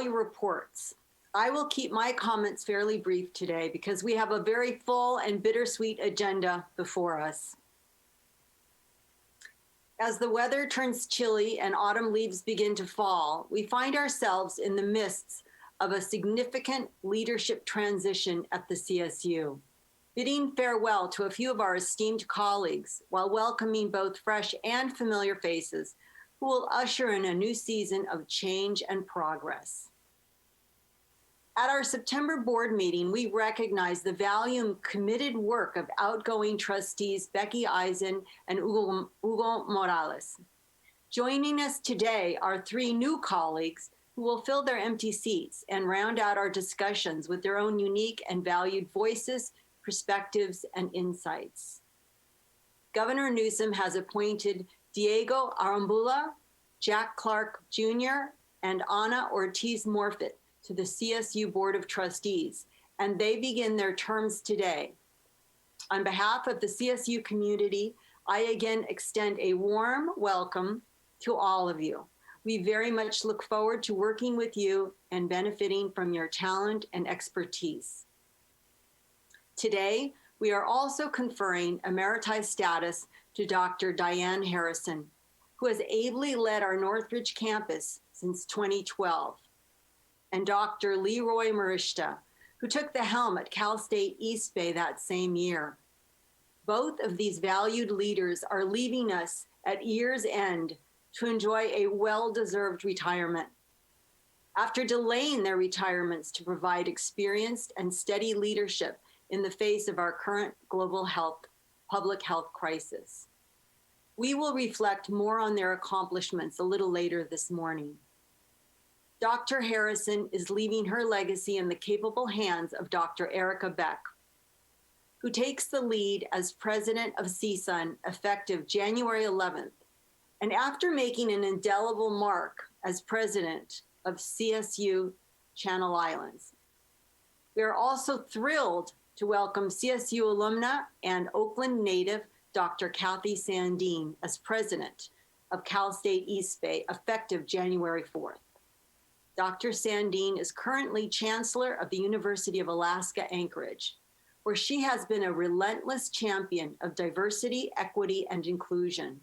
Valley reports. I will keep my comments fairly brief today because we have a very full and bittersweet agenda before us. As the weather turns chilly and autumn leaves begin to fall, we find ourselves in the midst of a significant leadership transition at the CSU, bidding farewell to a few of our esteemed colleagues while welcoming both fresh and familiar faces who will usher in a new season of change and progress. At our September board meeting, we recognized the value and committed work of outgoing trustees Becky Eisen and Hugo Morales. Joining us today are three new colleagues who will fill their empty seats and round out our discussions with their own unique and valued voices, perspectives, and insights. Governor Newsom has appointed Diego Arambula, Jack Clark Jr., and Ana Ortiz Morfitt to the CSU Board of Trustees, and they begin their terms today. On behalf of the CSU community, I again extend a warm welcome to all of you. We very much look forward to working with you and benefiting from your talent and expertise. Today, we are also conferring emeriti status to Dr. Diane Harrison, who has ably led our Northridge campus since 2012, and Dr. Leroy Marishta, who took the helm at Cal State East Bay that same year. Both of these valued leaders are leaving us at year's end to enjoy a well-deserved retirement. After delaying their retirements to provide experienced and steady leadership in the face of our current global public health crisis. We will reflect more on their accomplishments a little later this morning. Dr. Harrison is leaving her legacy in the capable hands of Dr. Erica Beck, who takes the lead as president of CSUN effective January 11th, and after making an indelible mark as president of CSU Channel Islands. We are also thrilled to welcome CSU alumna and Oakland native Dr. Kathy Sandeen as president of Cal State East Bay effective January 4th. Dr. Sandeen is currently chancellor of the University of Alaska Anchorage, where she has been a relentless champion of diversity, equity, and inclusion.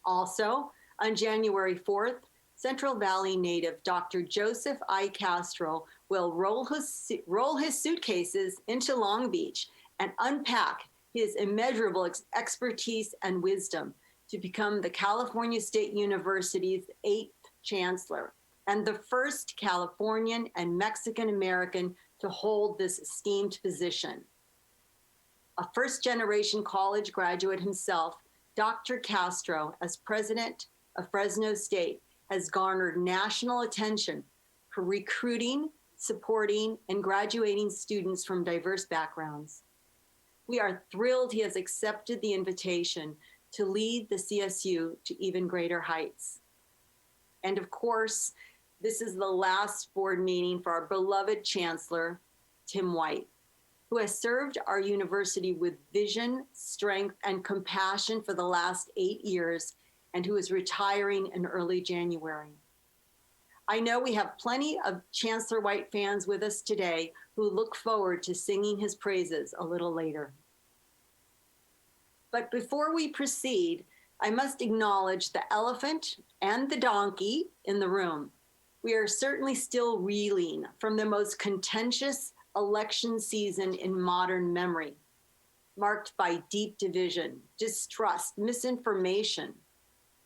Also, on January 4th, Central Valley native Dr. Joseph I. Castro will roll his suitcases into Long Beach and unpack his immeasurable expertise and wisdom to become the California State University's 8th chancellor and the first Californian and Mexican American to hold this esteemed position. A first-generation college graduate himself, Dr. Castro, as president of Fresno State, has garnered national attention for recruiting, supporting, and graduating students from diverse backgrounds. We are thrilled he has accepted the invitation to lead the CSU to even greater heights. And of course, this is the last board meeting for our beloved Chancellor, Tim White, who has served our university with vision, strength, and compassion for the last 8 years, and who is retiring in early January. I know we have plenty of Chancellor White fans with us today who look forward to singing his praises a little later. But before we proceed, I must acknowledge the elephant and the donkey in the room. We are certainly still reeling from the most contentious election season in modern memory, marked by deep division, distrust, misinformation,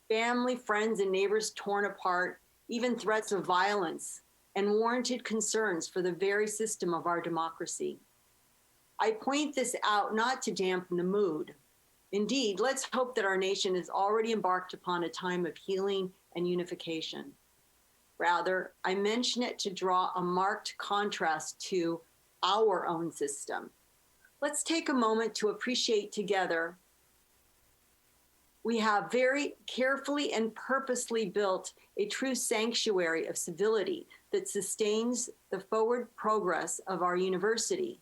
family, friends, and neighbors torn apart, even threats of violence, and warranted concerns for the very system of our democracy. I point this out not to dampen the mood. Indeed, let's hope that our nation is already embarked upon a time of healing and unification. Rather, I mention it to draw a marked contrast to our own system. Let's take a moment to appreciate together. We have very carefully and purposely built a true sanctuary of civility that sustains the forward progress of our university.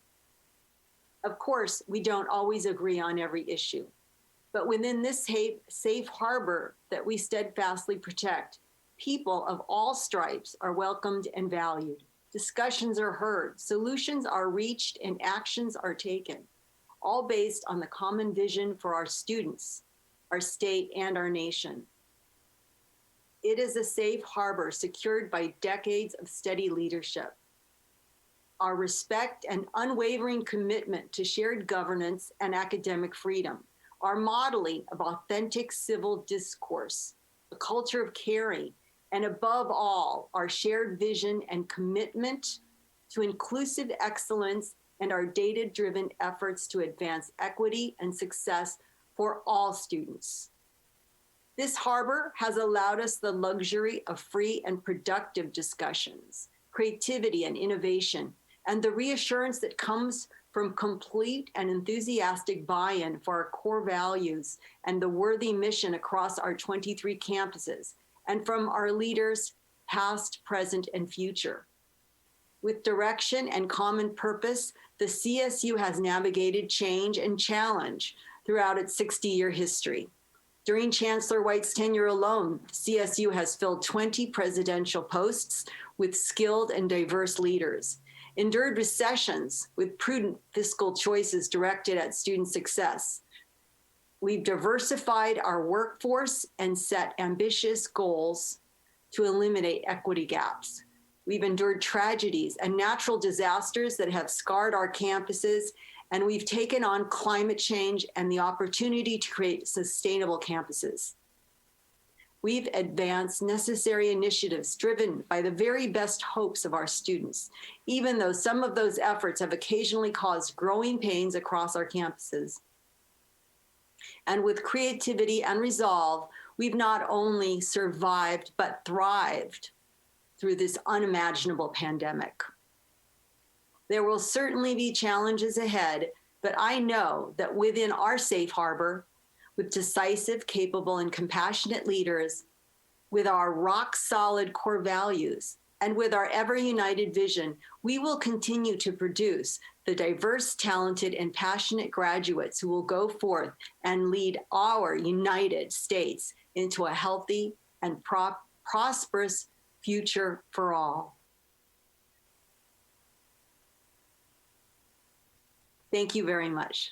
Of course, we don't always agree on every issue, but within this safe harbor that we steadfastly protect, People of all stripes are welcomed and valued. Discussions are heard, solutions are reached, and actions are taken, all based on the common vision for our students, our state, and our nation. It is a safe harbor secured by decades of steady leadership. Our respect and unwavering commitment to shared governance and academic freedom, our modeling of authentic civil discourse, a culture of caring, and above all, our shared vision and commitment to inclusive excellence and our data-driven efforts to advance equity and success for all students. This harbor has allowed us the luxury of free and productive discussions, creativity and innovation, and the reassurance that comes from complete and enthusiastic buy-in for our core values and the worthy mission across our 23 campuses, and from our leaders, past, present, and future. With direction and common purpose, the CSU has navigated change and challenge throughout its 60-year history. During Chancellor White's tenure alone, CSU has filled 20 presidential posts with skilled and diverse leaders, endured recessions with prudent fiscal choices directed at student success. We've diversified our workforce and set ambitious goals to eliminate equity gaps. We've endured tragedies and natural disasters that have scarred our campuses, and we've taken on climate change and the opportunity to create sustainable campuses. We've advanced necessary initiatives driven by the very best hopes of our students, even though some of those efforts have occasionally caused growing pains across our campuses. And with creativity and resolve, we've not only survived, but thrived through this unimaginable pandemic. There will certainly be challenges ahead, but I know that within our safe harbor, with decisive, capable, and compassionate leaders, with our rock-solid core values, and with our ever-united vision, we will continue to produce the diverse, talented, and passionate graduates who will go forth and lead our United States into a healthy and prosperous future for all. Thank you very much.